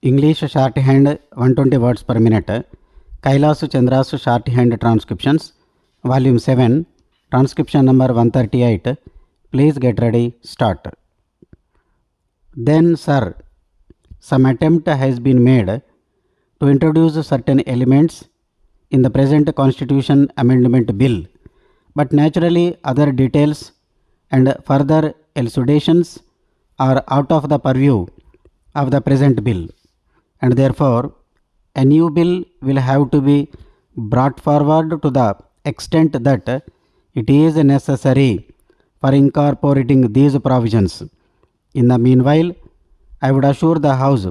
English shorthand 120 words per minute. Kailas Chandra's shorthand transcriptions. Volume 7. Transcription number 138. Please get ready. Start. Then, sir, some attempt has been made to introduce certain elements in the present Constitution Amendment Bill, but naturally other details and further elucidations are out of the purview of the present bill, and therefore a new bill will have to be brought forward to the extent that it is necessary for incorporating these provisions. In the meanwhile, I would assure the House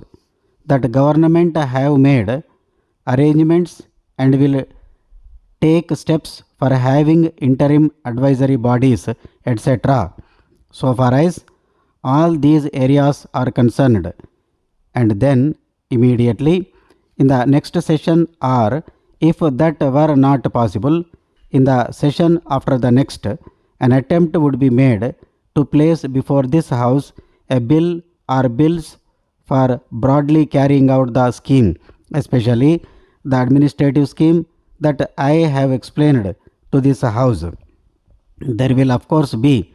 that government have made arrangements and will take steps for having interim advisory bodies, etc., so far as all these areas are concerned. And then immediately in the next session, or if that were not possible, in the session after the next, an attempt would be made to place before this House a bill or bills for broadly carrying out the scheme, especially the administrative scheme that I have explained to this House. There will of course be,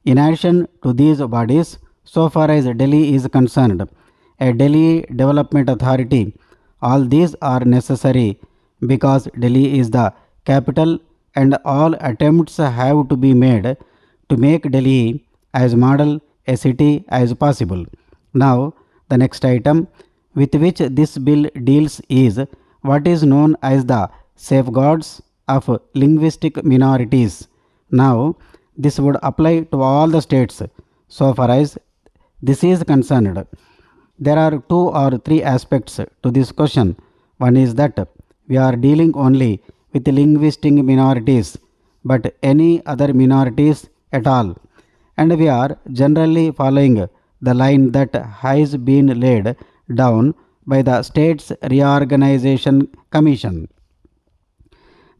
in addition to these bodies, so far as Delhi is concerned, a Delhi Development Authority. All these are necessary because Delhi is the capital and all attempts have to be made to make Delhi as model a city as possible. Now, the next item with which this bill deals is what is known as the safeguards of linguistic minorities. Now, this would apply to all the states so far as this is concerned. There are 2 or 3 aspects to this question. One is that we are dealing only with linguistic minorities, but any other minorities at all, and we are generally following the line that has been laid down by the States Reorganization Commission.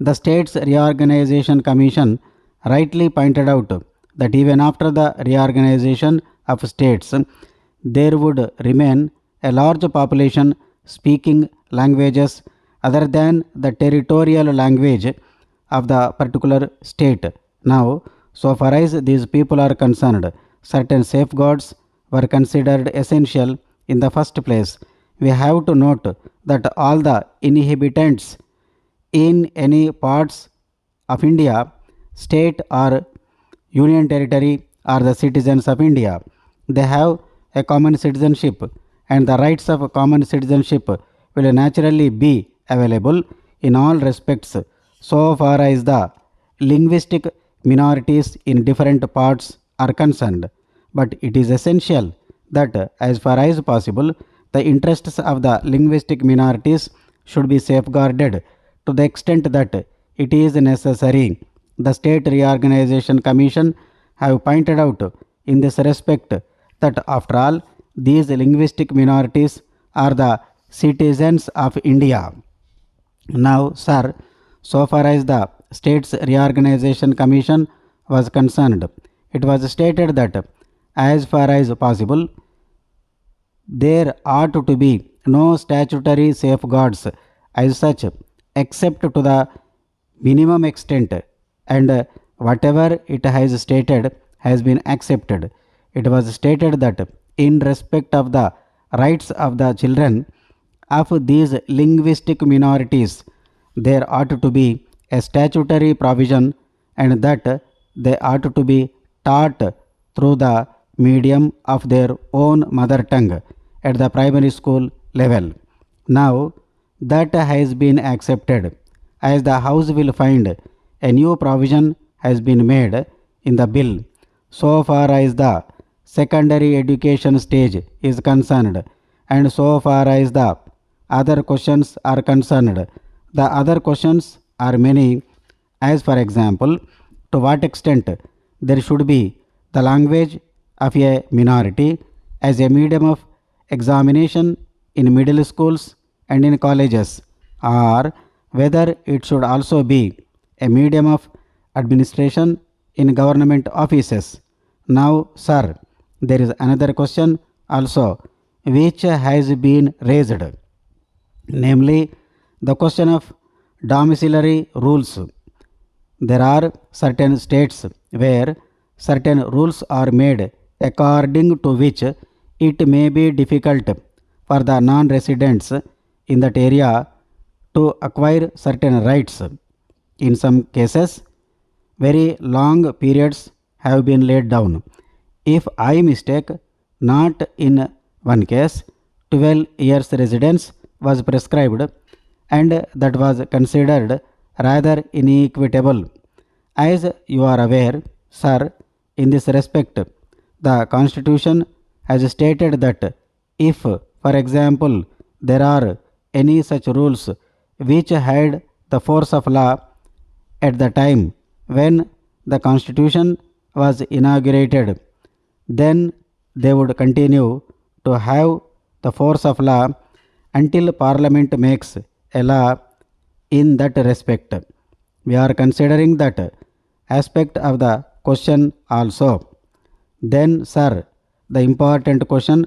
The States Reorganization Commission rightly pointed out that even after the reorganization of states, there would remain a large population speaking languages other than the territorial language of the particular state. Now, so far as these people are concerned, certain safeguards were considered essential. In the first place, we have to note that all the inhabitants in any parts of India, state or union territory, are the citizens of India. They have a common citizenship, and the rights of common citizenship will naturally be available in all respects so far as the linguistic minorities in different parts are concerned. But it is essential that as far as possible, the interests of the linguistic minorities should be safeguarded to the extent that it is necessary. The State Reorganization Commission have pointed out in this respect that after all, these linguistic minorities are the citizens of India. Now, sir, so far as the States Reorganization Commission was concerned, it was stated that as far as possible, there ought to be no statutory safeguards as such except to the minimum extent, and whatever it has stated has been accepted. It was stated that in respect of the rights of the children of these linguistic minorities, there ought to be a statutory provision, and that they ought to be taught through the medium of their own mother tongue at the primary school level. Now, that has been accepted, as the House will find a new provision has been made in the bill so far as the secondary education stage is concerned, and so far as the other questions are concerned. The other questions are many, as for example, to what extent there should be the language of a minority as a medium of examination in middle schools and in colleges, or whether it should also be a medium of administration in government offices. Now, sir, there is another question also which has been raised, namely the question of domiciliary rules. There are certain states where certain rules are made according to which it may be difficult for the non-residents in that area to acquire certain rights. In some cases, very long periods have been laid down. If I mistake not, in one case 12 years residence was prescribed, and that was considered rather inequitable. As you are aware, sir, in this respect, the Constitution has stated that if, for example, there are any such rules which had the force of law at the time when the Constitution was inaugurated, then they would continue to have the force of law until Parliament makes a law in that respect. We are considering that aspect of the question also. Then, sir, the important question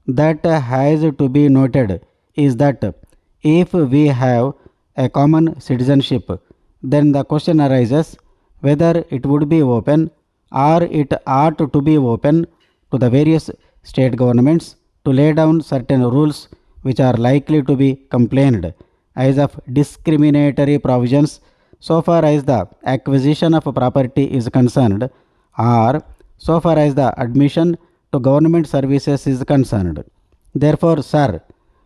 that has to be noted is that if we have a common citizenship, then the question arises whether it would be open or it ought to be open to the various state governments to lay down certain rules which are likely to be complained as of discriminatory provisions so far as the acquisition of property is concerned, or so far as the admission to government services is concerned. Therefore, sir,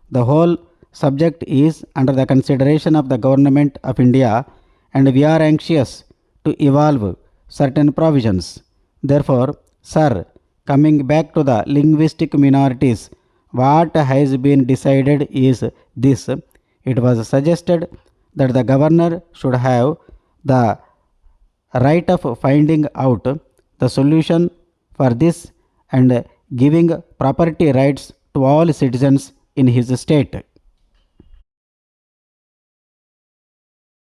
the whole subject is under the consideration of the Government of India, and we are anxious to evolve certain provisions. Therefore, sir, coming back to the linguistic minorities, what has been decided is this. It was suggested that the governor should have the right of finding out the solution for this and giving property rights to all citizens in his state.